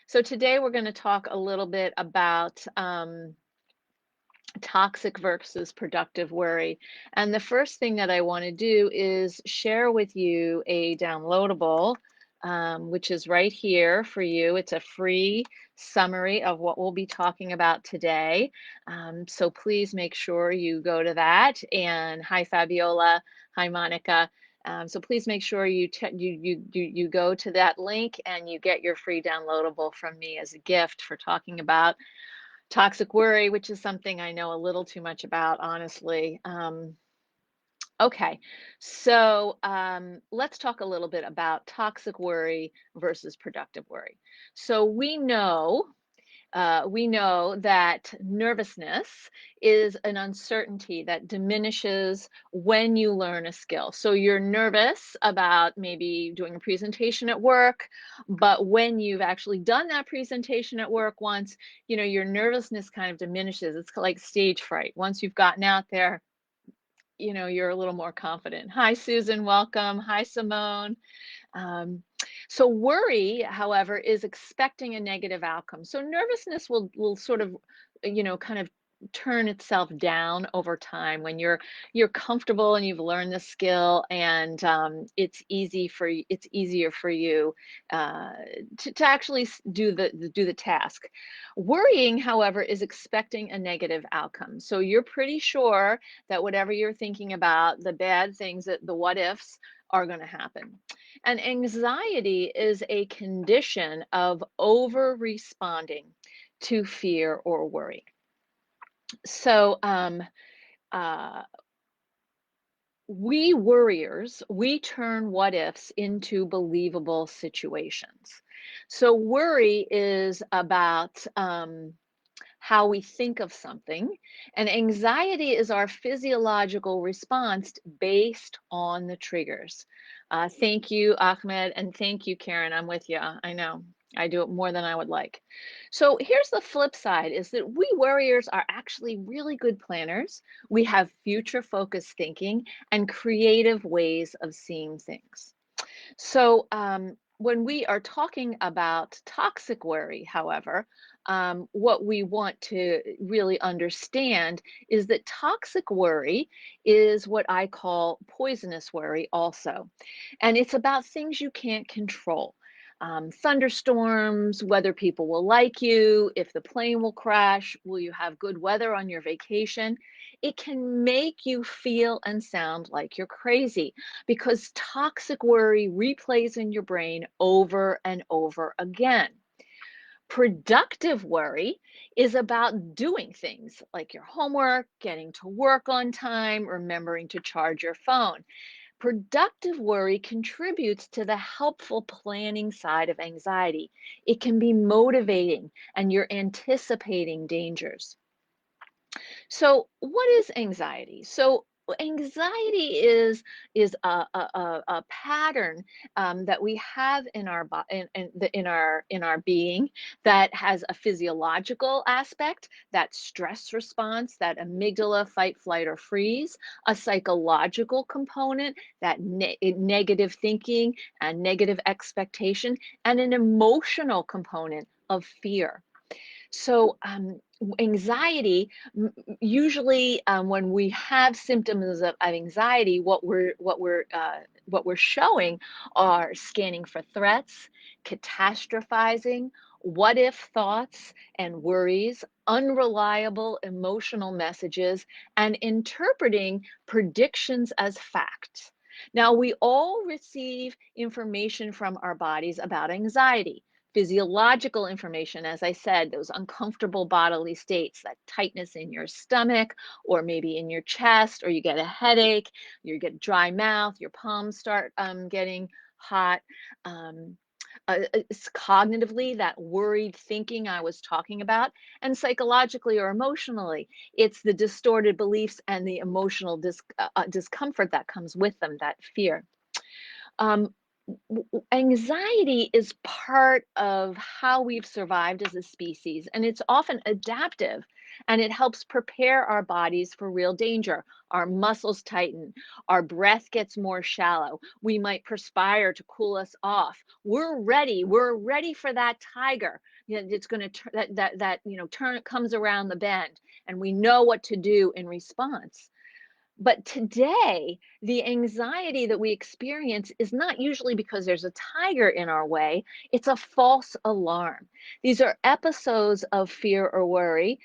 So today we're going to talk a little bit about toxic versus productive worry. And the first thing that I want to do is share with you a downloadable, which is right here for you. It's a free summary of what we'll be talking about today. So please make sure you go to that. And hi, Fabiola. Hi, Monica. So please make sure you go to that link and you get your free downloadable from me as a gift for talking about toxic worry, which is something I know a little too much about, honestly. Okay, so let's talk a little bit about toxic worry versus productive worry. So we know that nervousness is an uncertainty that diminishes when you learn a skill. So you're nervous about maybe doing a presentation at work, but when you've actually done that presentation at work once, your nervousness kind of diminishes. It's like stage fright. Once you've gotten out there, you're a little more confident. Hi, Susan, welcome. Hi, Simone. Um, so worry, however, is expecting a negative outcome. So nervousness will sort of, kind of turn itself down over time when you're comfortable and you've learned the skill, and it's easier for you to actually do the task. Worrying, however, is expecting a negative outcome. So you're pretty sure that whatever you're thinking about, the bad things, that the what ifs are going to happen. And anxiety is a condition of over responding to fear or worry. So, uh, we worriers, we turn what ifs into believable situations. So, worry is about how we think of something, and anxiety is our physiological response based on the triggers. Thank you, Ahmed, and thank you, Karen. I'm with you. I know I do it more than I would like. So here's the flip side, is that we worriers are actually really good planners. We have future focused thinking and creative ways of seeing things. So, when we are talking about toxic worry, however, what we want to really understand is that toxic worry is what I call poisonous worry, also. And it's about things you can't control. Thunderstorms, whether people will like you, if the plane will crash, will you have good weather on your vacation? It can make you feel and sound like you're crazy because toxic worry replays in your brain over and over again. Productive worry is about doing things like your homework, getting to work on time, remembering to charge your phone. Productive worry contributes to the helpful planning side of anxiety. It can be motivating and you're anticipating dangers. So, what is anxiety? So, anxiety is a pattern that we have in our in our being, that has a physiological aspect, that stress response, that amygdala, fight, flight, or freeze, a psychological component, that negative thinking and negative expectation, and an emotional component of fear. So, anxiety, usually, when we have symptoms of anxiety, what we're showing are scanning for threats, catastrophizing, what if thoughts and worries, unreliable emotional messages, and interpreting predictions as facts. Now, we all receive information from our bodies about anxiety. Physiological information, as I said, those uncomfortable bodily states, that tightness in your stomach or maybe in your chest, or you get a headache, you get dry mouth, your palms start getting hot. Um, it's cognitively, that worried thinking I was talking about, and psychologically or emotionally, it's the distorted beliefs and the emotional discomfort that comes with them, that fear. Um, Anxiety is part of how we've survived as a species, and it's often adaptive, and it helps prepare our bodies for real danger. Our muscles tighten, our breath gets more shallow. We might perspire to cool us off. We're ready. We're ready for that tiger. It's going to turn comes around the bend, and we know what to do in response. But today, the anxiety that we experience is not usually because there's a tiger in our way, it's a false alarm. These are episodes of fear or worry,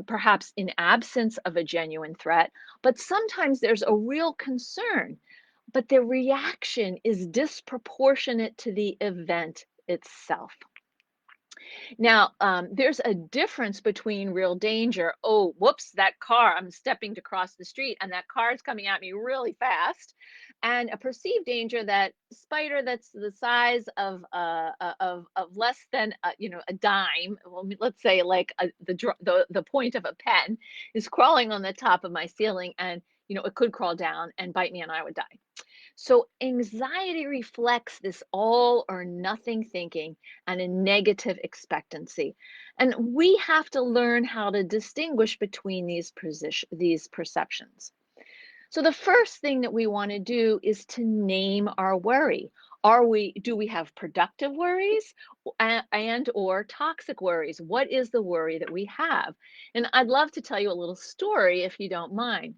perhaps in absence of a genuine threat, but sometimes there's a real concern, but the reaction is disproportionate to the event itself. Now, there's a difference between real danger. Oh, whoops, that car, I'm stepping to cross the street and that car is coming at me really fast. And a perceived danger, that spider that's the size of less than a dime. Well, let's say like the point of a pen is crawling on the top of my ceiling, and it could crawl down and bite me and I would die. So, anxiety reflects this all or nothing thinking and a negative expectancy. And we have to learn how to distinguish between these perceptions. So, the first thing that we want to do is to name our worry. Do we have productive worries and or toxic worries? What is the worry that we have? And I'd love to tell you a little story if you don't mind.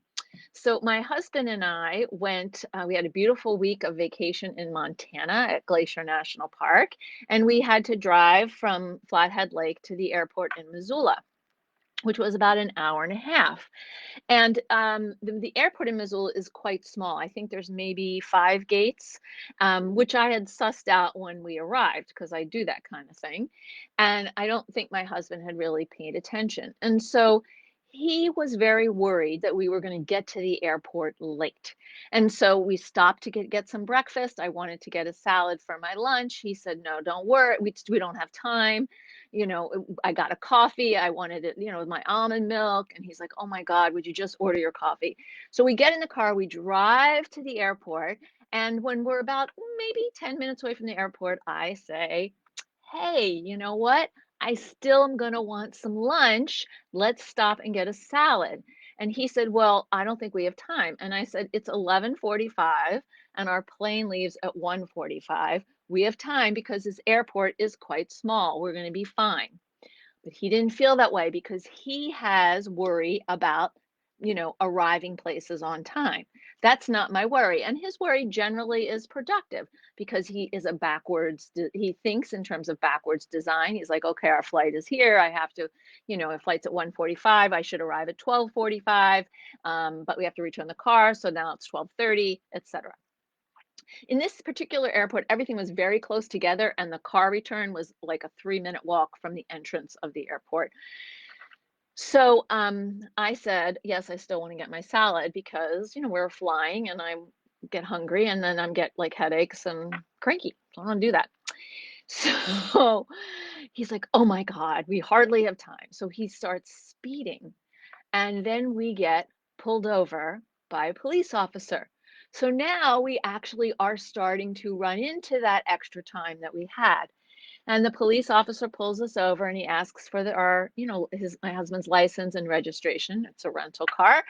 So my husband and I we had a beautiful week of vacation in Montana at Glacier National Park, and we had to drive from Flathead Lake to the airport in Missoula, which was about an hour and a half. And the airport in Missoula is quite small. I think there's maybe 5 gates, which I had sussed out when we arrived because I do that kind of thing. And I don't think my husband had really paid attention. And so he was very worried that we were going to get to the airport late. And so we stopped to get some breakfast. I wanted to get a salad for my lunch. He said, "No, don't worry. We don't have time. I got a coffee. I wanted it, with my almond milk." And he's like, "Oh my God, would you just order your coffee?" So we get in the car, we drive to the airport. And when we're about maybe 10 minutes away from the airport, I say, "Hey, you know what? I still am going to want some lunch. Let's stop and get a salad." And he said, "Well, I don't think we have time." And I said, "It's 11:45 and our plane leaves at 1:45. We have time because this airport is quite small. We're going to be fine." But he didn't feel that way because he has worry about, arriving places on time. That's not my worry. And his worry generally is productive because he thinks in terms of backwards design. He's like, okay, our flight is here. I have to, if flight's at 1:45, I should arrive at 12:45. But we have to return the car. So now it's 12:30, etc. In this particular airport, everything was very close together, and the car return was like a 3-minute walk from the entrance of the airport. So I said, "Yes, I still want to get my salad because, we're flying and I get hungry and then I'm get like headaches and cranky. So I want to do that." So he's like, "Oh my God, we hardly have time." So he starts speeding. And then we get pulled over by a police officer. So now we actually are starting to run into that extra time that we had. And the police officer pulls us over and he asks for my husband's license and registration. It's a rental car.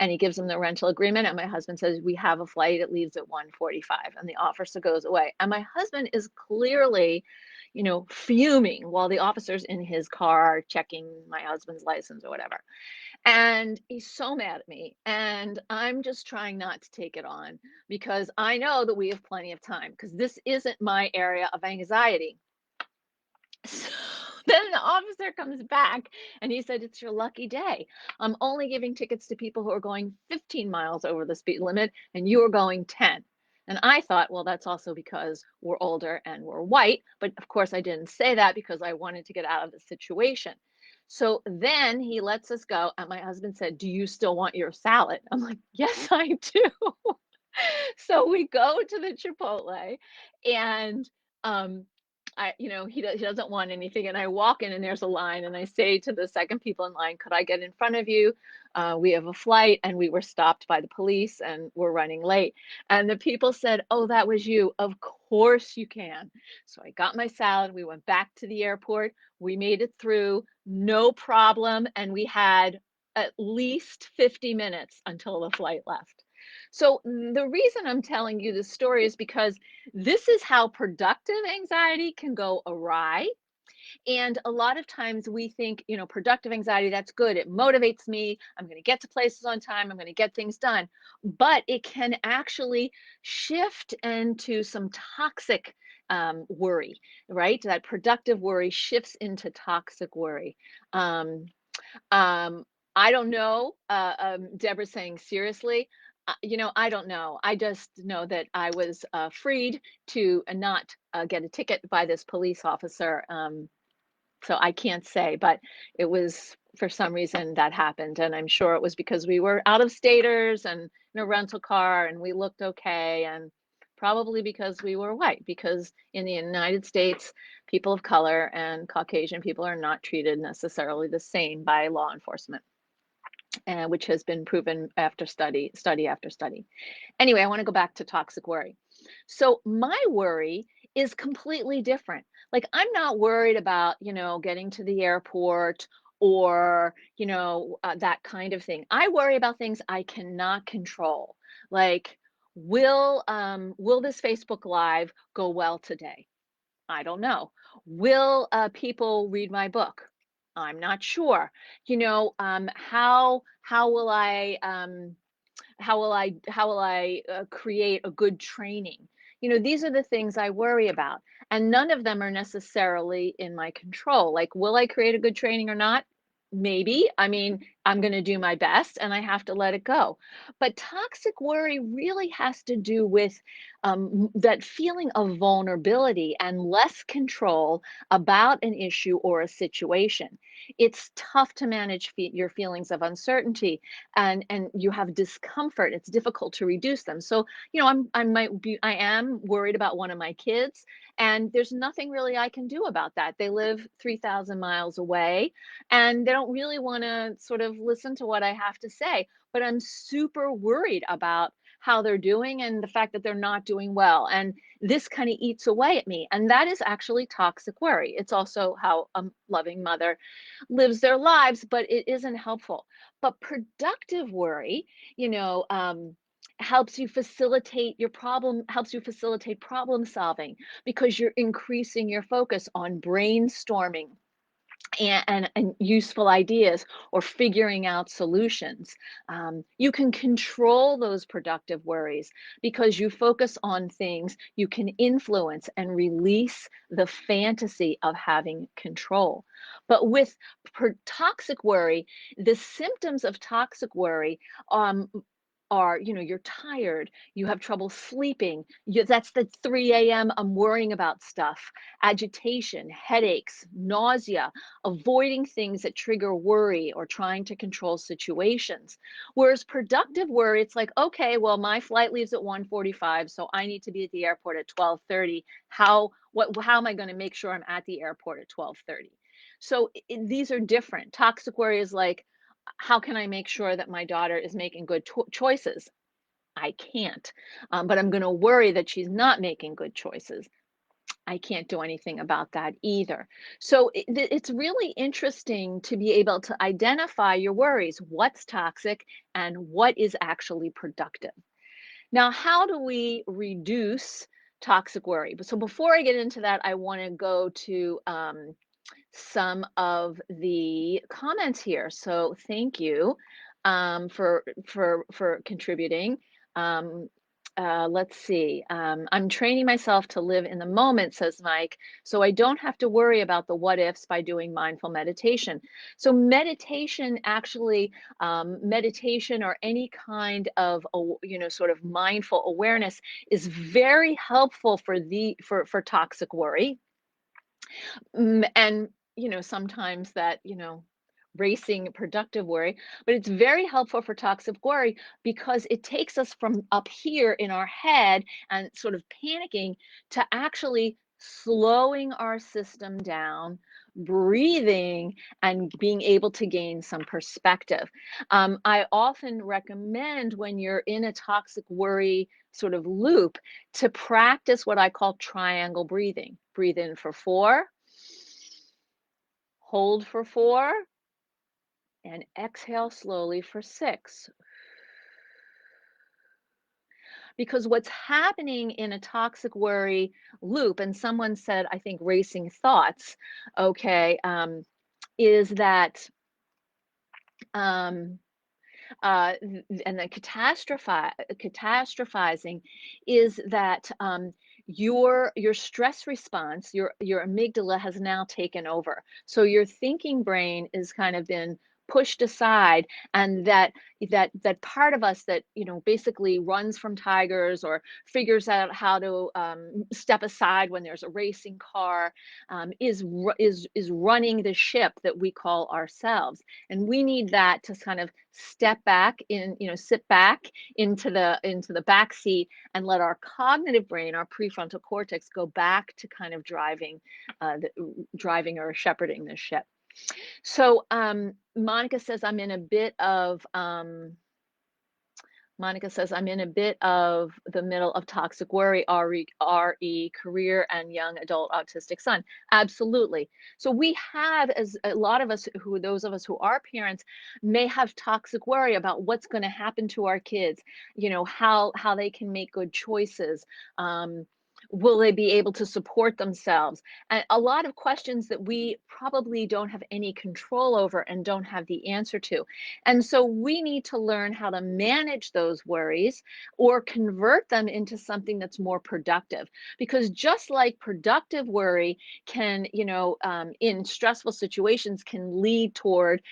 And he gives him the rental agreement. And my husband says, "We have a flight. It leaves at 1:45." And the officer goes away. And my husband is clearly, fuming while the officer's in his car checking my husband's license or whatever. And he's so mad at me. And I'm just trying not to take it on because I know that we have plenty of time because this isn't my area of anxiety. So then the officer comes back and he said, "It's your lucky day. I'm only giving tickets to people who are going 15 miles over the speed limit and you are going 10." And I thought, well, that's also because we're older and we're white. But of course, I didn't say that because I wanted to get out of the situation. So then he lets us go. And my husband said, "Do you still want your salad?" I'm like, "Yes, I do." So we go to the Chipotle and um he doesn't want anything, and I walk in and there's a line and I say to the second people in line, "Could I get in front of you? We have a flight and we were stopped by the police and we're running late." And the people said, "Oh, that was you. Of course you can. So I got my salad. We went back to the airport. We made it through, no problem. And we had at least 50 minutes until the flight left. So the reason I'm telling you this story is because this is how productive anxiety can go awry. And a lot of times we think, productive anxiety, that's good. It motivates me. I'm going to get to places on time. I'm going to get things done. But it can actually shift into some toxic worry, right? That productive worry shifts into toxic worry. Um, um, I don't know. Deborah's saying, seriously. I don't know. I just know that I was freed to not get a ticket by this police officer. So I can't say, but it was for some reason that happened. And I'm sure it was because we were out of staters and in a rental car and we looked okay. And probably because we were white, because in the United States, people of color and Caucasian people are not treated necessarily the same by law enforcement, which has been proven after study after study. Anyway, I want to go back to toxic worry. So my worry is completely different. Like I'm not worried about, getting to the airport or, that kind of thing. I worry about things I cannot control. Like will this Facebook Live go well today? I don't know. Will people read my book? I'm not sure. How will I create a good training? These are the things I worry about, and none of them are necessarily in my control. Like, will I create a good training or not? Maybe. I mean, I'm going to do my best and I have to let it go. But toxic worry really has to do with that feeling of vulnerability and less control about an issue or a situation. It's tough to manage your feelings of uncertainty, and you have discomfort. It's difficult to reduce them. So, I am worried about one of my kids, and there's nothing really I can do about that. They live 3,000 miles away, and they don't really want to sort of listen to what I have to say. But I'm super worried about how they're doing and the fact that they're not doing well. And this kind of eats away at me. And that is actually toxic worry. It's also how a loving mother lives their lives, but it isn't helpful. But productive worry, helps you facilitate problem solving because you're increasing your focus on brainstorming and useful ideas or figuring out solutions. You can control those productive worries because you focus on things you can influence and release the fantasy of having control. But with toxic worry, the symptoms of toxic worry um, are, you're tired, you have trouble sleeping. That's the 3 a.m. I'm worrying about stuff, agitation, headaches, nausea, avoiding things that trigger worry or trying to control situations. Whereas productive worry, it's like, okay, well, my flight leaves at 1:45, so I need to be at the airport at 12:30. How am I going to make sure I'm at the airport at 12:30? So these are different. Toxic worry is like, how can I make sure that my daughter is making good choices? I can't. But I'm going to worry that she's not making good choices. I can't do anything about that either. So it's really interesting to be able to identify your worries, what's toxic and what is actually productive. Now, how do we reduce toxic worry? So before I get into that, I want to go to some of the comments here. So thank you for contributing. Um, let's see. I'm training myself to live in the moment, says Mike, so I don't have to worry about the what ifs by doing mindful meditation. So meditation, actually, meditation or any kind of sort of mindful awareness is very helpful for toxic worry. And sometimes that racing productive worry, but it's very helpful for toxic worry because it takes us from up here in our head and sort of panicking to actually slowing our system down, breathing, and being able to gain some perspective. I often recommend when you're in a toxic worry sort of loop to practice what I call triangle breathing. Breathe in for 4, hold for 4, and exhale slowly for 6. Because what's happening in a toxic worry loop, and someone said, I think, racing thoughts, okay, is that um, and then catastrophizing is that your stress response, your amygdala has now taken over. So your thinking brain is kind of been pushed aside, and that part of us that basically runs from tigers or figures out how to step aside when there's a racing car is running the ship that we call ourselves. And we need that to kind of step back in, sit back into the back seat and let our cognitive brain, our prefrontal cortex, go back to kind of driving or shepherding the ship. So Monica says I'm in a bit of Monica says, I'm in a bit of the middle of toxic worry, RE, career and young adult autistic son. Absolutely. So we have, as a lot of us those of us who are parents may have toxic worry about what's going to happen to our kids, how they can make good choices. Will they be able to support themselves? And a lot of questions that we probably don't have any control over and don't have the answer to. And so we need to learn how to manage those worries or convert them into something that's more productive. Because just like productive worry can, in stressful situations, can lead toward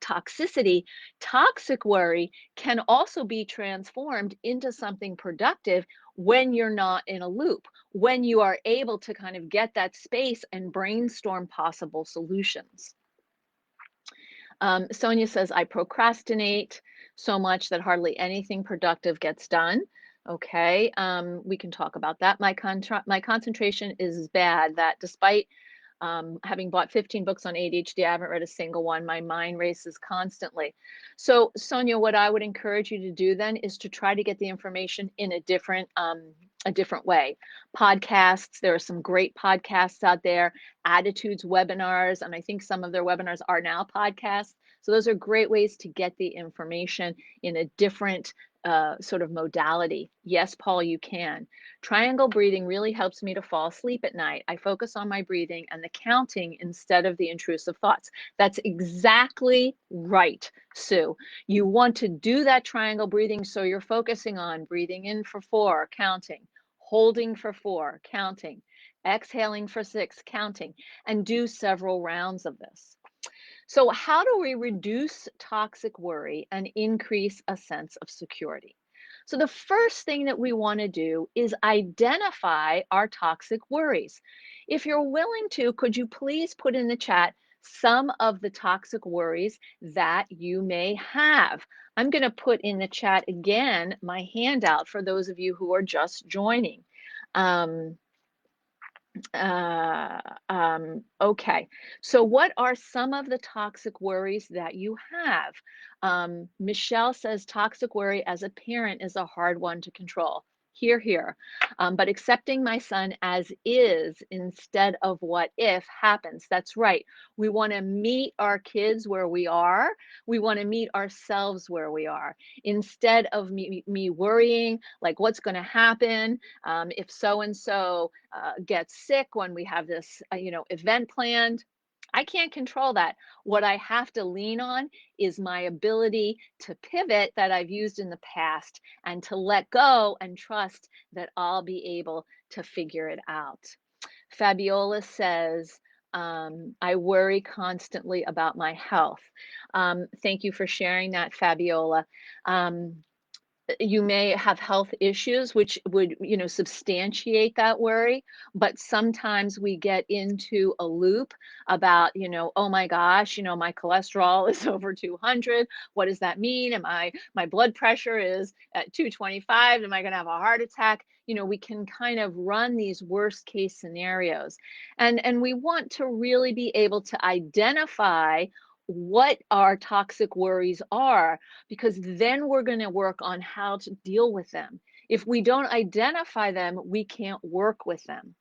toxicity, toxic worry can also be transformed into something productive when you're not in a loop, when you are able to kind of get that space and brainstorm possible solutions. Sonia says, I procrastinate so much that hardly anything productive gets done. Okay, we can talk about that. My concentration is bad that despite having bought 15 books on ADHD, I haven't read a single one. My mind races constantly. So, Sonia, what I would encourage you to do then is to try to get the information in a different way. Podcasts, there are some great podcasts out there, attitudes webinars, and I think some of their webinars are now podcasts. So those are great ways to get the information in a different sort of modality. Yes, Paul, you can. Triangle breathing really helps me to fall asleep at night. I focus on my breathing and the counting instead of the intrusive thoughts. That's exactly right, Sue. You want to do that triangle breathing so you're focusing on breathing in for 4, counting, holding for 4, counting, exhaling for 6, counting, and do several rounds of this. So, how do we reduce toxic worry and increase a sense of security? So, the first thing that we want to do is identify our toxic worries. If you're willing to, could you please put in the chat some of the toxic worries that you may have? I'm going to put in the chat again my handout for those of you who are just joining. Okay, so what are some of the toxic worries that you have? Michelle says toxic worry as a parent is a hard one to control. Here, here. But accepting my son as is instead of what if happens. That's right. We want to meet our kids where we are. We want to meet ourselves where we are. Instead of me worrying, like what's going to happen if so and so gets sick when we have this, event planned. I can't control that. What I have to lean on is my ability to pivot that I've used in the past and to let go and trust that I'll be able to figure it out. Fabiola says, I worry constantly about my health. Thank you for sharing that, Fabiola. You may have health issues, which would, substantiate that worry. But sometimes we get into a loop about, oh my gosh, my cholesterol is over 200. What does that mean? My blood pressure is at 225. Am I going to have a heart attack? We can kind of run these worst case scenarios. And we want to really be able to identify what our toxic worries are, because then we're going to work on how to deal with them. If we don't identify them, we can't work with them.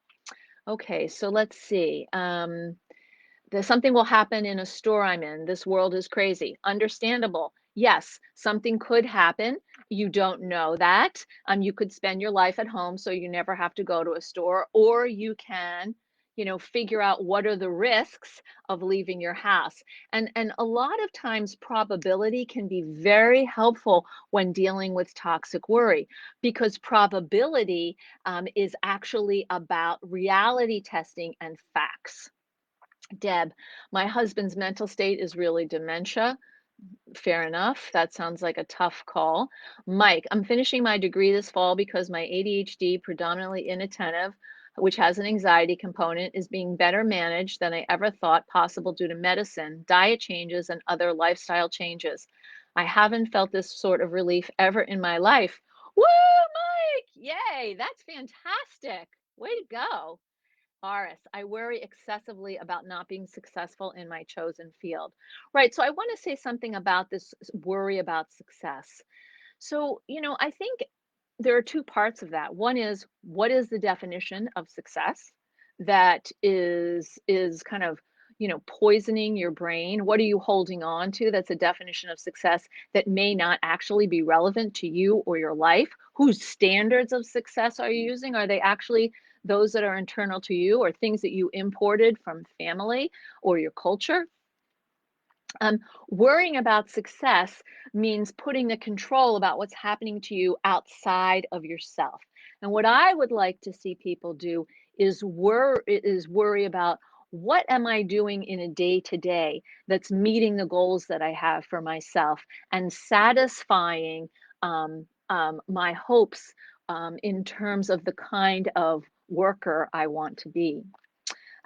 Okay, so let's see. There's something will happen in a store I'm in. This world is crazy. Understandable. Yes, something could happen. You don't know that. You could spend your life at home, so you never have to go to a store, or you can, figure out what are the risks of leaving your house. And a lot of times probability can be very helpful when dealing with toxic worry, because probability is actually about reality testing and facts. Deb, my husband's mental state is really dementia. Fair enough. That sounds like a tough call. Mike, I'm finishing my degree this fall because my ADHD, predominantly inattentive, which has an anxiety component, is being better managed than I ever thought possible due to medicine, diet changes, and other lifestyle changes. I haven't felt this sort of relief ever in my life. Woo, Mike! Yay, that's fantastic. Way to go. Aris, I worry excessively about not being successful in my chosen field. Right. So I want to say something about this worry about success. So, I think there are two parts of that. One is, what is the definition of success that is kind of, poisoning your brain? What are you holding on to that's a definition of success that may not actually be relevant to you or your life? Whose standards of success are you using? Are they actually those that are internal to you, or things that you imported from family or your culture? Worrying about success means putting the control about what's happening to you outside of yourself. And what I would like to see people do is worry about, what am I doing in a day to day that's meeting the goals that I have for myself and satisfying my hopes in terms of the kind of worker I want to be.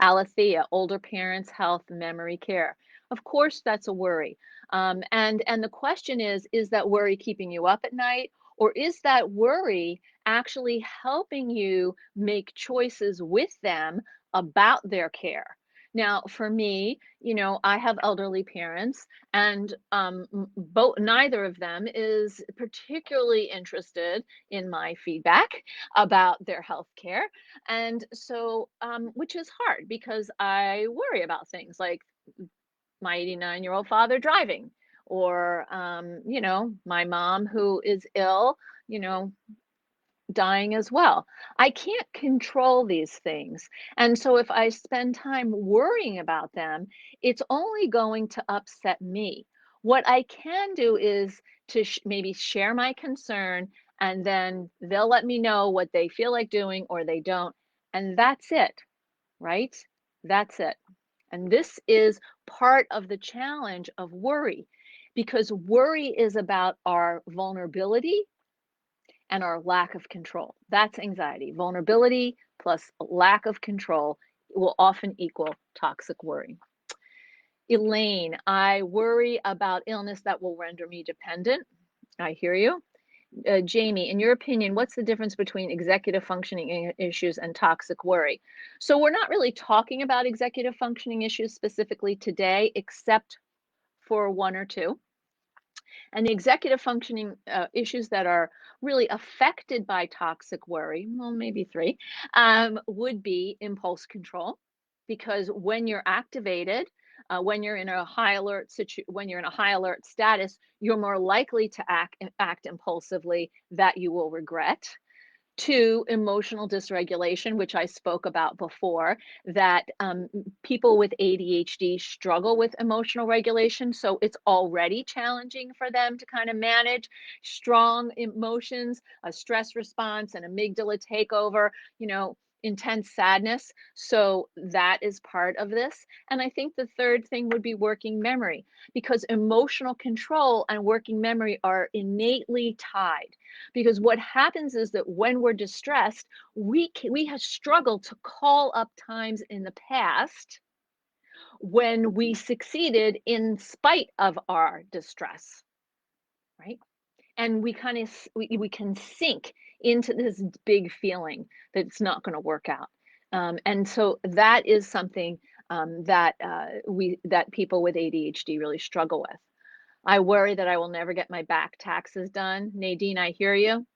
Alethea, older parents, health, memory care. Of course, that's a worry. And the question is that worry keeping you up at night, or is that worry actually helping you make choices with them about their care? Now, for me, I have elderly parents, and both neither of them is particularly interested in my feedback about their health care. And so, which is hard because I worry about things like my 89-year-old father driving, or, my mom who is ill, you know, dying as well. I can't control these things. And so if I spend time worrying about them, it's only going to upset me. What I can do is to maybe share my concern, and then they'll let me know what they feel like doing or they don't. And that's it, right? That's it. And this is part of the challenge of worry, because worry is about our vulnerability and our lack of control. That's anxiety. Vulnerability plus lack of control will often equal toxic worry. Elaine, I worry about illness that will render me dependent. I hear you. Jamie, in your opinion, what's the difference between executive functioning issues and toxic worry? So, we're not really talking about executive functioning issues specifically today, except for one or two. And the executive functioning issues that are really affected by toxic worry, well, maybe three, would be impulse control, because when you're activated, when you're in a high alert when you're in a high alert status, you're more likely to act impulsively that you will regret. Two, emotional dysregulation, which I spoke about before, that people with ADHD struggle with emotional regulation. So it's already challenging for them to kind of manage strong emotions, a stress response, an amygdala takeover. intense sadness. So that is part of this. And I think the third thing would be working memory, because emotional control and working memory are innately tied. Because what happens is that when we're distressed, we have struggled to call up times in the past when we succeeded in spite of our distress, right? And we kind of we can sink into this big feeling that it's not going to work out. And so that is something that that people with ADHD really struggle with. I worry that I will never get my back taxes done. Nadine, I hear you.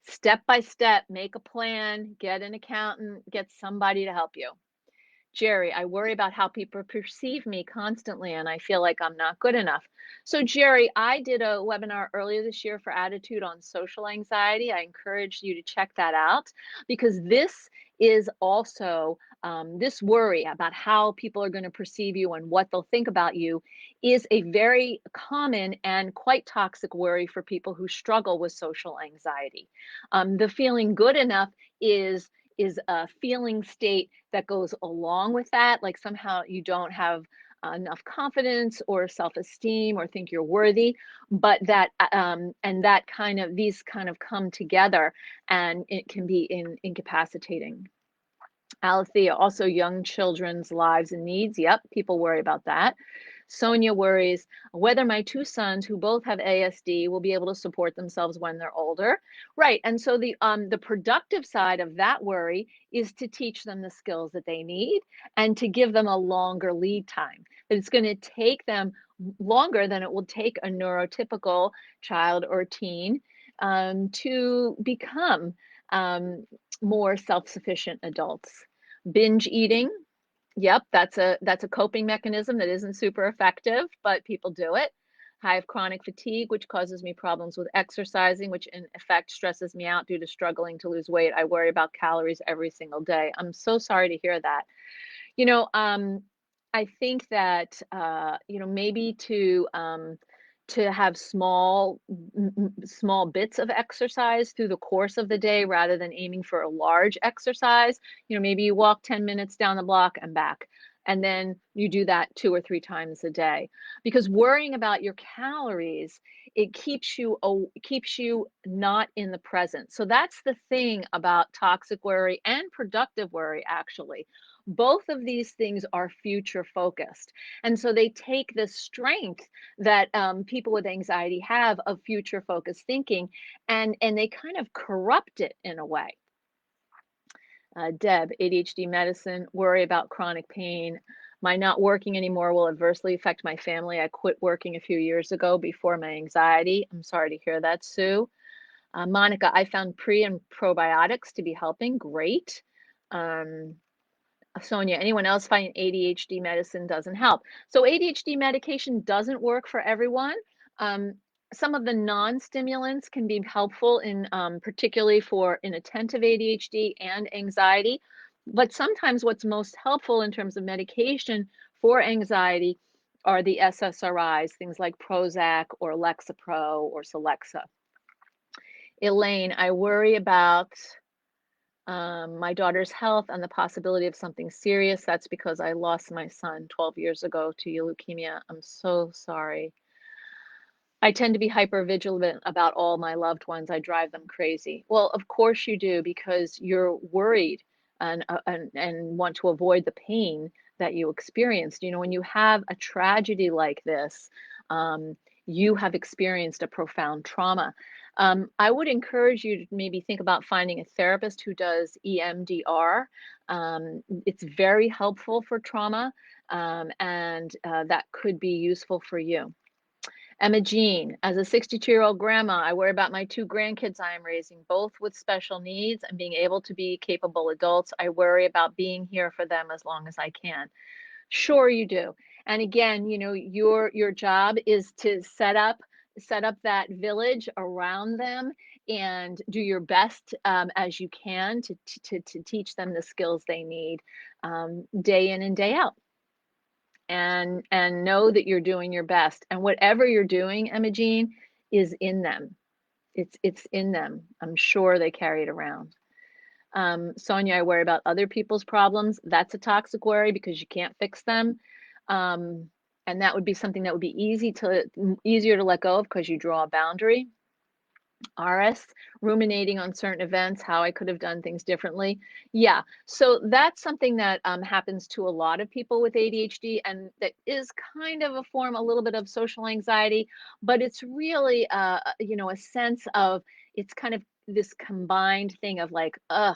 Step by step, make a plan, get an accountant, get somebody to help you. Jerry, I worry about how people perceive me constantly and I feel like I'm not good enough. So, Jerry, I did a webinar earlier this year for Attitude on Social Anxiety. I encourage you to check that out, because this is also this worry about how people are going to perceive you and what they'll think about you is a very common and quite toxic worry for people who struggle with social anxiety. The feeling good enough is a feeling state that goes along with that, like somehow you don't have enough confidence or self-esteem or think you're worthy, but that and that kind of these kind of come together, and it can be incapacitating. Alethea, also young children's lives and needs. Yep, people worry about that. Sonia worries whether my two sons, who both have ASD, will be able to support themselves when they're older. Right, and so the productive side of that worry is to teach them the skills that they need and to give them a longer lead time. That it's going to take them longer than it will take a neurotypical child or teen to become more self-sufficient adults. Binge eating. Yep, that's a coping mechanism that isn't super effective, but people do it. I have chronic fatigue, which causes me problems with exercising, which in effect stresses me out due to struggling to lose weight. I worry about calories every single day. I'm so sorry to hear that. You know, I think that maybe to have small bits of exercise through the course of the day rather than aiming for a large exercise. Maybe you walk 10 minutes down the block and back, and then you do that 2 or 3 times a day. Because worrying about your calories, it keeps you not in the present. So that's the thing about toxic worry and productive worry, actually. Both of these things are future focused. And so they take the strength that people with anxiety have of future focused thinking, and they kind of corrupt it in a way. Deb, ADHD medicine, worry about chronic pain. My not working anymore will adversely affect my family. I quit working a few years ago before my anxiety. I'm sorry to hear that, Sue. Monica, I found pre and probiotics to be helping. Great. Sonia, anyone else find ADHD medicine doesn't help? So ADHD medication doesn't work for everyone. Some of the non-stimulants can be helpful in particularly for inattentive ADHD and anxiety. But sometimes what's most helpful in terms of medication for anxiety are the SSRIs, things like Prozac or Lexapro or Celexa. Elaine, I worry about my daughter's health and the possibility of something serious. That's because I lost my son 12 years ago to leukemia. I'm so sorry. I tend to be hyper vigilant about all my loved ones. I drive them crazy. Well, of course you do, because you're worried and want to avoid the pain that you experienced. When you have a tragedy like this, you have experienced a profound trauma. I would encourage you to maybe think about finding a therapist who does EMDR. It's very helpful for trauma, and that could be useful for you. Emma Jean, as a 62-year-old grandma, I worry about my 2 grandkids I am raising, both with special needs and being able to be capable adults. I worry about being here for them as long as I can. Sure you do. And again, your job is to set up that village around them and do your best as you can to teach them the skills they need day in and day out. And know that you're doing your best. And whatever you're doing, Emma Jean, is in them. It's in them. I'm sure they carry it around. Sonia, I worry about other people's problems. That's a toxic worry because you can't fix them. Um, and that would be something that would be easier to let go of because you draw a boundary. RS, ruminating on certain events, how I could have done things differently. Yeah, so that's something that happens to a lot of people with ADHD, and that is kind of a form, a little bit of social anxiety, but it's really, a sense of it's kind of this combined thing of like, ugh.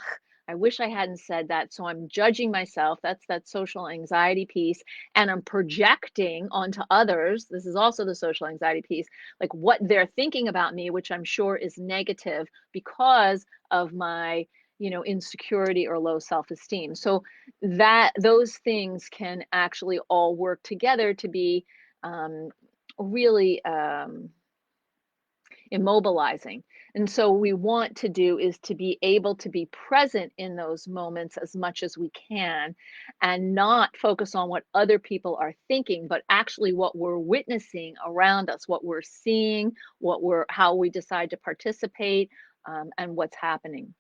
I wish I hadn't said that. So I'm judging myself. That's that social anxiety piece. And I'm projecting onto others. This is also the social anxiety piece, like what they're thinking about me, which I'm sure is negative because of my, insecurity or low self-esteem. So that those things can actually all work together to be really immobilizing. And so what we want to do is to be able to be present in those moments as much as we can and not focus on what other people are thinking, but actually what we're witnessing around us, what we're seeing, how we decide to participate, and what's happening.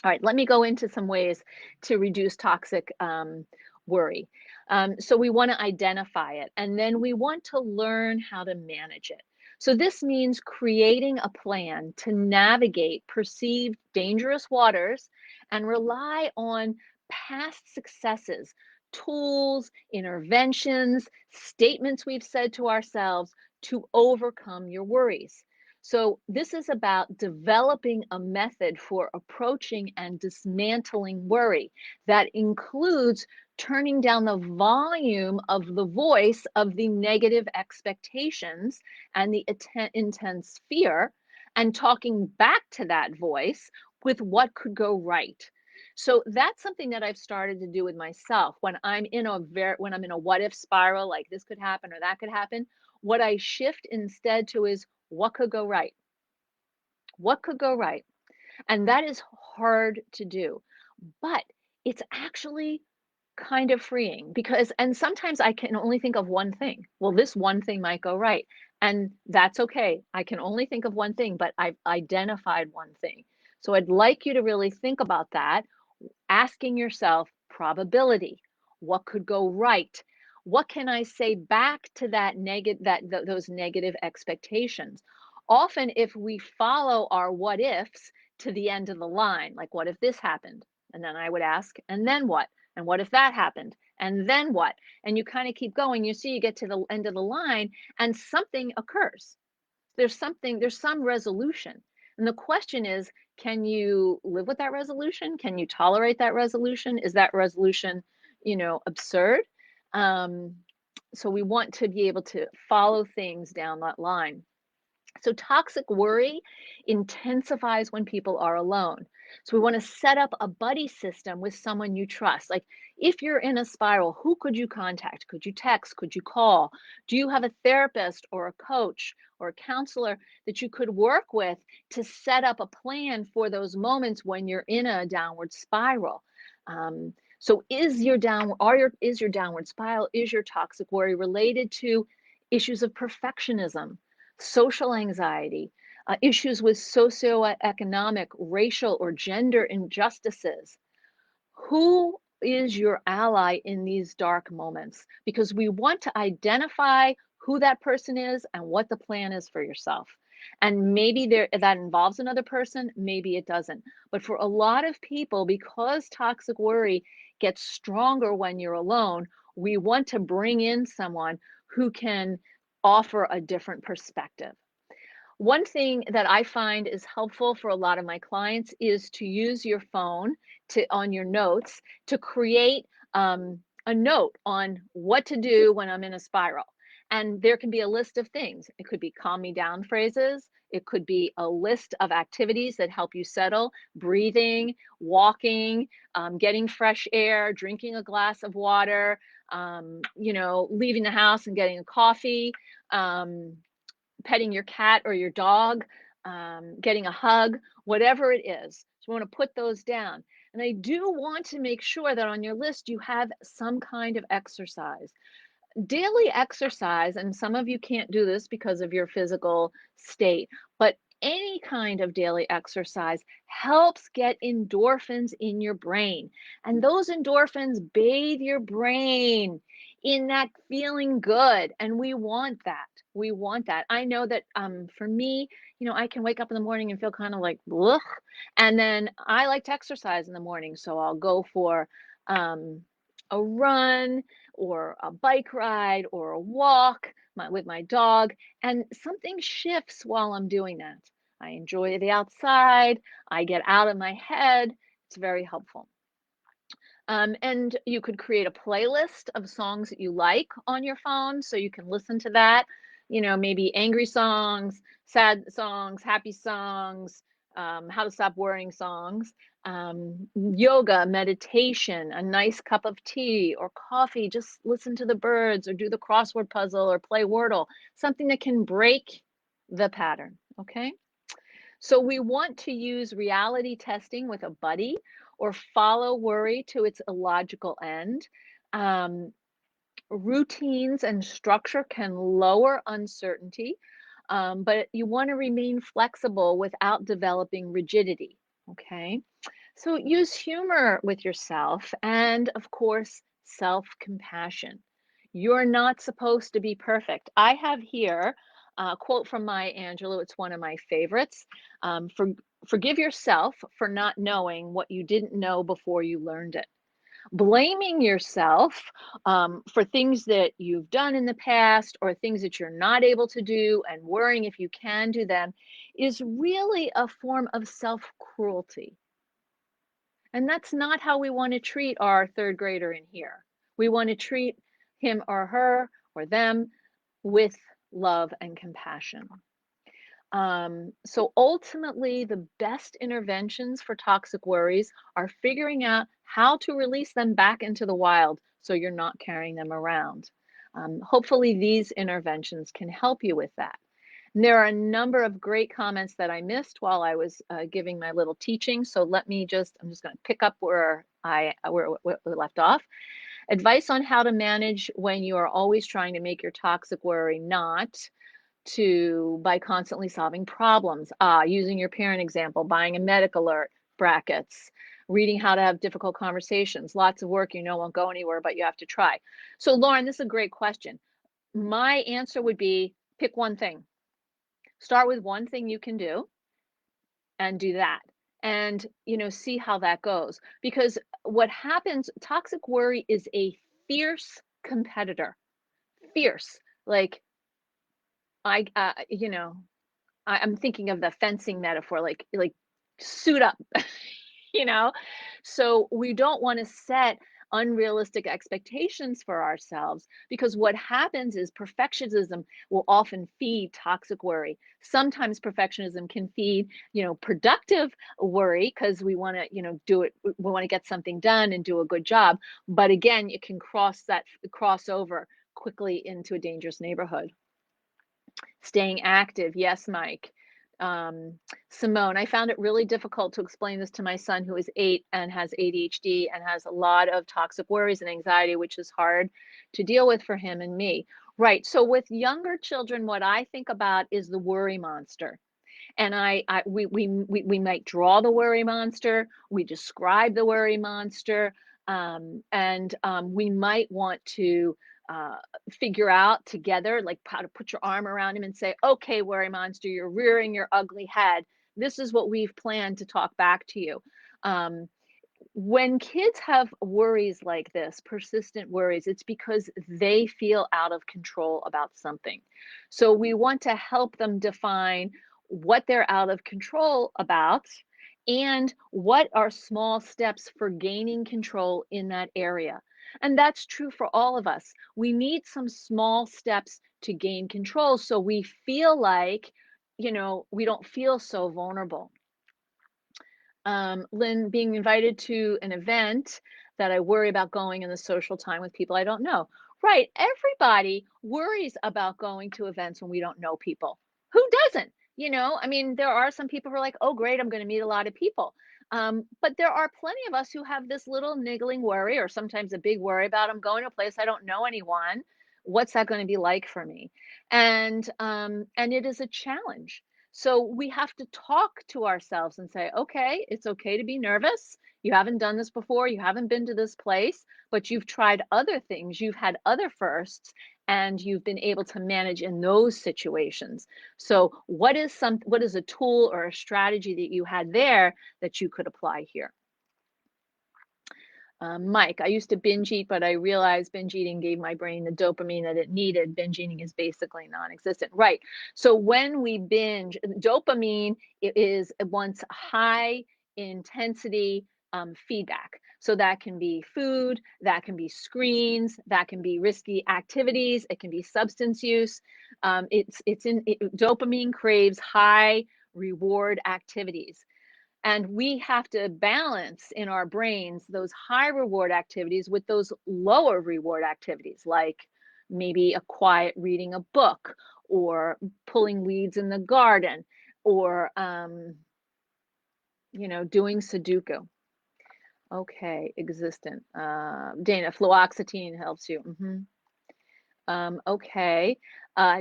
All right, let me go into some ways to reduce toxic worry. So we want to identify it, and then we want to learn how to manage it. So this means creating a plan to navigate perceived dangerous waters and rely on past successes, tools, interventions, statements we've said to ourselves to overcome your worries. So, this is about developing a method for approaching and dismantling worry that includes turning down the volume of the voice of the negative expectations and the intense fear and talking back to that voice with what could go right. So that's something that I've started to do with myself when when I'm in a what if spiral, like this could happen or that could happen. What I shift instead to is what could go right? What could go right? And that is hard to do, but it's actually kind of freeing because and sometimes I can only think of one thing. Well, this one thing might go right, and that's okay. I can only think of one thing, but I've identified one thing. So I'd like you to really think about that, asking yourself probability. What could go right? What can I say back to that those negative expectations? Often if we follow our what ifs to the end of the line, like what if this happened? And then I would ask, and then what? And what if that happened? And then what? And you kind of keep going. You see, you get to the end of the line and something occurs. There's some resolution. And the question is, can you live with that resolution? Can you tolerate that resolution? Is that resolution, absurd? Um, so we want to be able to follow things down that line. So toxic worry intensifies when people are alone. So we want to set up a buddy system with someone you trust. Like if you're in a spiral, who could you contact? Could you text? Could you call? Do you have a therapist or a coach or a counselor that you could work with to set up a plan for those moments when you're in a downward spiral? So is your downward spiral, is your toxic worry related to issues of perfectionism, social anxiety, issues with socioeconomic, racial, or gender injustices? Who is your ally in these dark moments? Because we want to identify who that person is and what the plan is for yourself. And maybe that involves another person, maybe it doesn't. But for a lot of people, because toxic worry gets stronger when you're alone, we want to bring in someone who can offer a different perspective. One thing that I find is helpful for a lot of my clients is to use your phone on your notes to create a note on what to do when I'm in a spiral. And there can be a list of things. It could be calm me down phrases. It could be a list of activities that help you settle, breathing, walking, getting fresh air, drinking a glass of water, leaving the house and getting a coffee. Petting your cat or your dog, getting a hug, whatever it is. So we want to put those down. And I do want to make sure that on your list you have some kind of exercise. Daily exercise, and some of you can't do this because of your physical state, but any kind of daily exercise helps get endorphins in your brain. And those endorphins bathe your brain in that feeling good. And we want that. We want that. I know that for me, I can wake up in the morning and feel kind of like, ugh. And then I like to exercise in the morning. So I'll go for um, a run or a bike ride or a walk with my dog. And something shifts while I'm doing that. I enjoy the outside. I get out of my head. It's very helpful. And you could create a playlist of songs that you like on your phone so you can listen to that. Maybe angry songs, sad songs, happy songs, how to stop worrying songs, yoga, meditation, a nice cup of tea or coffee. Just listen to the birds or do the crossword puzzle or play Wordle, something that can break the pattern. Okay. So we want to use reality testing with a buddy or follow worry to its illogical end. Um, Routines and structure can lower uncertainty, but you want to remain flexible without developing rigidity. Okay. So use humor with yourself and, of course, self compassion. You're not supposed to be perfect. I have here a quote from Maya Angelou. It's one of my favorites. Forgive yourself for not knowing what you didn't know before you learned it. Blaming yourself for things that you've done in the past or things that you're not able to do and worrying if you can do them is really a form of self cruelty. And that's not how we want to treat our third grader in here. We want to treat him or her or them with love and compassion. So ultimately, the best interventions for toxic worries are figuring out how to release them back into the wild so you're not carrying them around. Hopefully, these interventions can help you with that. And there are a number of great comments that I missed while I was giving my little teaching. So I'm just going to pick up where we left off. Advice on how to manage when you are always trying to make your toxic worry not to by constantly solving problems. Using your parent example, buying a medic alert, brackets, reading how to have difficult conversations, lots of work won't go anywhere, but you have to try. So, Lauren, this is a great question. My answer would be pick one thing. Start with one thing you can do and do that. And, see how that goes. Because what happens, toxic worry is a fierce competitor. Fierce. Like, I, I'm thinking of the fencing metaphor, like suit up, you know? So we don't want to set unrealistic expectations for ourselves because what happens is perfectionism will often feed toxic worry. Sometimes perfectionism can feed, productive worry because we want to, do it, we want to get something done and do a good job. But again, it can cross over quickly into a dangerous neighborhood. Staying active. Yes, Mike. Um, Simone, I found it really difficult to explain this to my son who is 8 and has ADHD and has a lot of toxic worries and anxiety, which is hard to deal with for him and me. Right. So with younger children, what I think about is the worry monster. And we might draw the worry monster, we describe the worry monster, and we might want to uh, figure out together, like how to put your arm around him and say, okay, worry monster, you're rearing your ugly head. This is what we've planned to talk back to you. Um, when kids have worries like this, persistent worries, it's because they feel out of control about something. So we want to help them define what they're out of control about and what are small steps for gaining control in that area. And that's true for all of us. We need some small steps to gain control so we feel like, we don't feel so vulnerable. Lynn, being invited to an event that I worry about going in the social time with people I don't know. Right. Everybody worries about going to events when we don't know people. Who doesn't? I mean, there are some people who are like, oh, great, I'm going to meet a lot of people. But there are plenty of us who have this little niggling worry or sometimes a big worry about I'm going to a place I don't know anyone. What's that going to be like for me? And it is a challenge. So we have to talk to ourselves and say, okay, it's okay to be nervous. You haven't done this before. You haven't been to this place, but you've tried other things. You've had other firsts and you've been able to manage in those situations. So what is a tool or a strategy that you had there that you could apply here? Mike, I used to binge eat, but I realized binge eating gave my brain the dopamine that it needed. Binge eating is basically non-existent. Right. So when we binge, dopamine wants high intensity feedback. So that can be food, that can be screens, that can be risky activities, it can be substance use. Dopamine craves high reward activities. And we have to balance in our brains those high reward activities with those lower reward activities, like maybe a quiet reading a book or pulling weeds in the garden or, doing Sudoku. Okay, existent. Dana, fluoxetine helps you. Okay.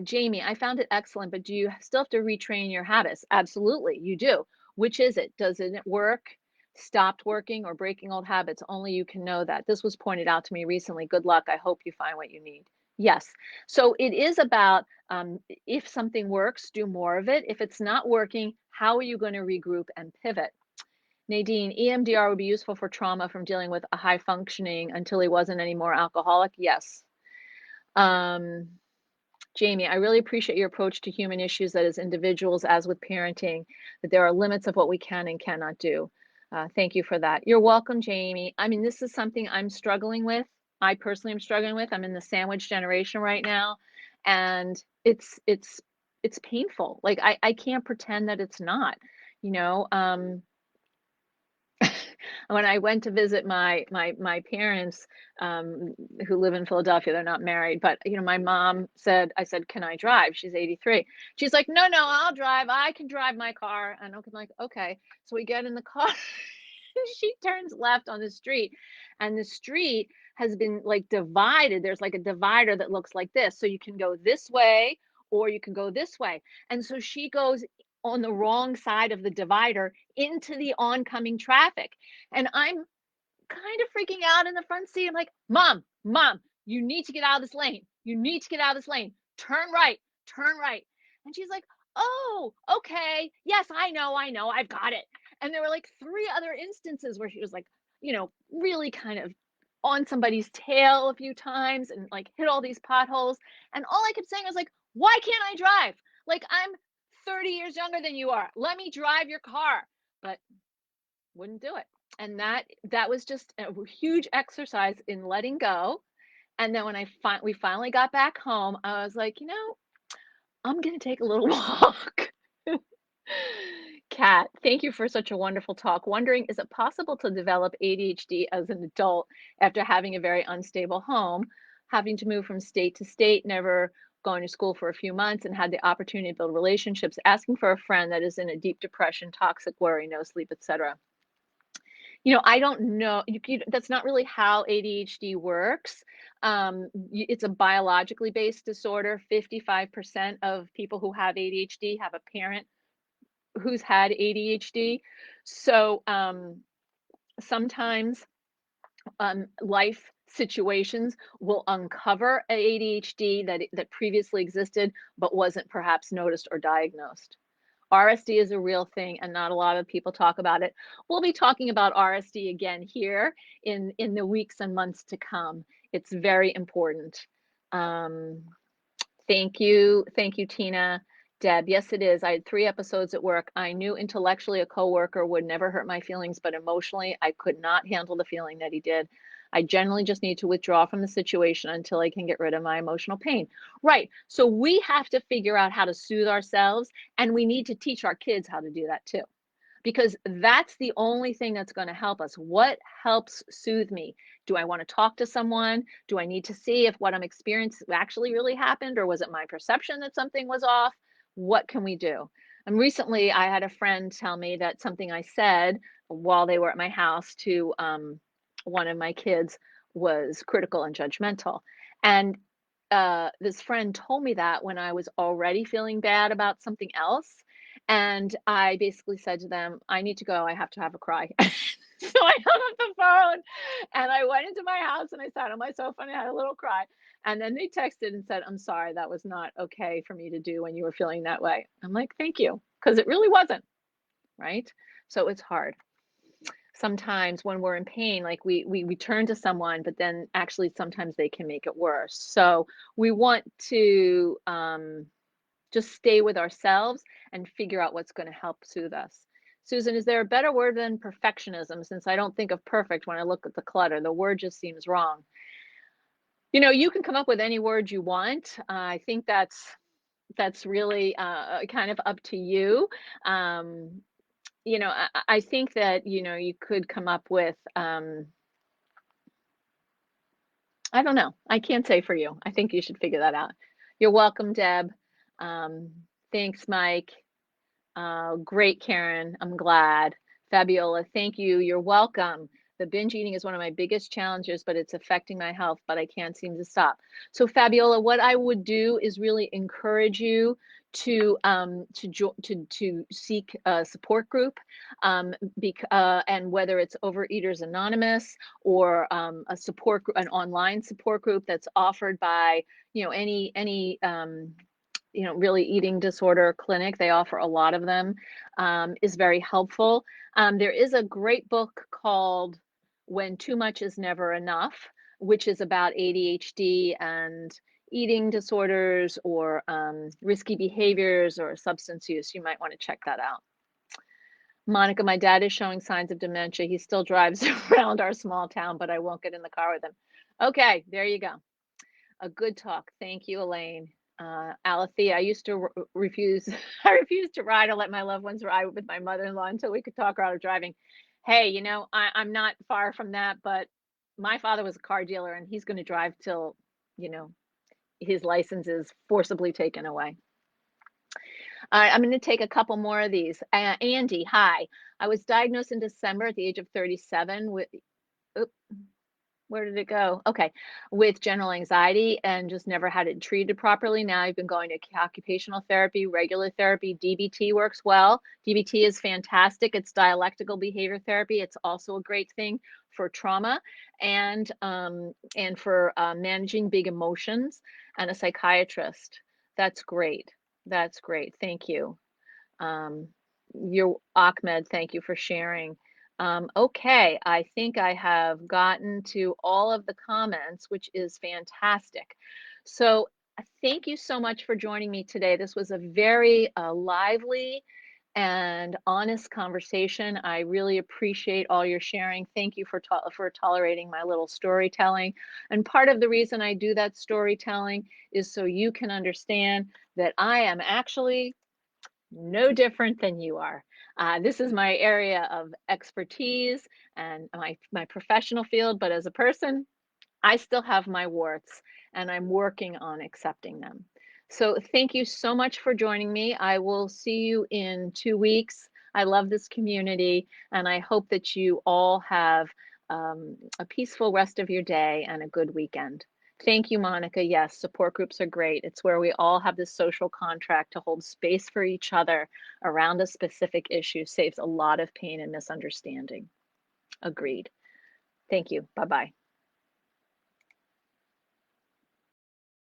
Jamie, I found it excellent, but do you still have to retrain your habits? Absolutely, you do. Which is it? Doesn't it work? Stopped working or breaking old habits? Only you can know that. This was pointed out to me recently. Good luck. I hope you find what you need. Yes. So it is about if something works, do more of it. If it's not working, how are you going to regroup and pivot? Nadine, EMDR would be useful for trauma from dealing with a high functioning until he wasn't anymore alcoholic. Yes. Um, Jamie, I really appreciate your approach to human issues that as individuals, as with parenting, that there are limits of what we can and cannot do. Thank you for that. You're welcome, Jamie. I mean, this is something I'm struggling with. I personally am struggling with. I'm in the sandwich generation right now, and it's painful. Like I can't pretend that it's not, you know. When I went to visit my parents, who live in Philadelphia, they're not married, but my mom said, I said, "Can I drive?" She's 83. She's like, "No, no, I'll drive. I can drive my car." And I'm like, "Okay." So we get in the car. She turns left on the street, and the street has been like divided. There's like a divider that looks like this. So you can go this way or you can go this way. And so she goes on the wrong side of the divider into the oncoming traffic. And I'm kind of freaking out in the front seat. I'm like, Mom, you need to get out of this lane. You need to get out of this lane. Turn right, turn right. And she's like, "Oh, okay. Yes, I know. I've got it." And there were like three other instances where she was like, really kind of on somebody's tail a few times and like hit all these potholes. And all I kept saying was like, "Why can't I drive? Like, I'm 30 years younger than you are. Let me drive your car." But wouldn't do it. And that was just a huge exercise in letting go. And then when we finally got back home, I was like, I'm gonna take a little walk. Kat, thank you for such a wonderful talk. Wondering, is it possible to develop ADHD as an adult after having a very unstable home, having to move from state to state, never going to school for a few months, and had the opportunity to build relationships, asking for a friend that is in a deep depression, toxic worry, no sleep, etc.? I don't know. That's not really how ADHD works. It's a biologically based disorder. 55% of people who have ADHD have a parent who's had ADHD. So sometimes life situations will uncover ADHD that previously existed but wasn't perhaps noticed or diagnosed. RSD is a real thing and not a lot of people talk about it. We'll be talking about RSD again here in the weeks and months to come. It's very important. Um, Thank you. Thank you, Tina. Deb, yes, it is. I had 3 episodes at work. I knew intellectually a coworker would never hurt my feelings, but emotionally, I could not handle the feeling that he did. I generally just need to withdraw from the situation until I can get rid of my emotional pain. Right. So we have to figure out how to soothe ourselves, and we need to teach our kids how to do that too, because that's the only thing that's going to help us. What helps soothe me? Do I want to talk to someone? Do I need to see if what I'm experiencing actually really happened, or was it my perception that something was off? What can we do? And recently, I had a friend tell me that something I said while they were at my house to one of my kids was critical and judgmental. And this friend told me that when I was already feeling bad about something else. And I basically said to them, "I need to go. I have to have a cry." So I hung up the phone and I went into my house and I sat on my sofa and I had a little cry. And then they texted and said, "I'm sorry, that was not okay for me to do when you were feeling that way." I'm like, "Thank you," because it really wasn't, right? So it's hard. Sometimes when we're in pain, like we turn to someone, but then actually sometimes they can make it worse. So we want to just stay with ourselves and figure out what's going to help soothe us. Susan, is there a better word than perfectionism? Since I don't think of perfect when I look at the clutter, the word just seems wrong. You can come up with any word you want. I think that's really kind of up to you. Um, I think that you could come up with. I don't know. I can't say for you. I think you should figure that out. You're welcome, Deb. Um, thanks, Mike. Great, Karen. I'm glad. Fabiola, thank you. You're welcome. The binge eating is one of my biggest challenges, but it's affecting my health, but I can't seem to stop. So, Fabiola, what I would do is really encourage you to seek a support group, and whether it's Overeaters Anonymous or a support group, an online support group that's offered by any really eating disorder clinic. They offer a lot of them, is very helpful. There is a great book called When Too Much Is Never Enough, which is about ADHD and eating disorders or risky behaviors or substance use. You might want to check that out. Monica, my dad is showing signs of dementia. He still drives around our small town, but I won't get in the car with him. Okay, there you go. A good talk. Thank you, Elaine. Alethea, I used to refuse. I refused to ride or let my loved ones ride with my mother-in-law until we could talk her out of driving. Hey, I'm not far from that, but my father was a car dealer, and he's going to drive till, you know, his license is forcibly taken away. All right, I'm going to take a couple more of these. Andy, hi. I was diagnosed in December at the age of 37 with. Where did it go? Okay. With general anxiety and just never had it treated properly. Now I've been going to occupational therapy, regular therapy. DBT works well. DBT is fantastic. It's dialectical behavior therapy. It's also a great thing for trauma and for managing big emotions, and a psychiatrist. That's great. That's great. Thank you. Um, your Ahmed, thank you for sharing. Okay, I think I have gotten to all of the comments, which is fantastic. So thank you so much for joining me today. This was a very lively and honest conversation. I really appreciate all your sharing. Thank you for tolerating my little storytelling. And part of the reason I do that storytelling is so you can understand that I am actually no different than you are. This is my area of expertise and my professional field, but as a person, I still have my warts and I'm working on accepting them. So thank you so much for joining me. I will see you in 2 weeks. I love this community and I hope that you all have a peaceful rest of your day and a good weekend. Thank you, Monica. Yes, support groups are great. It's where we all have this social contract to hold space for each other around a specific issue. Saves a lot of pain and misunderstanding. Agreed. Thank you. Bye-bye.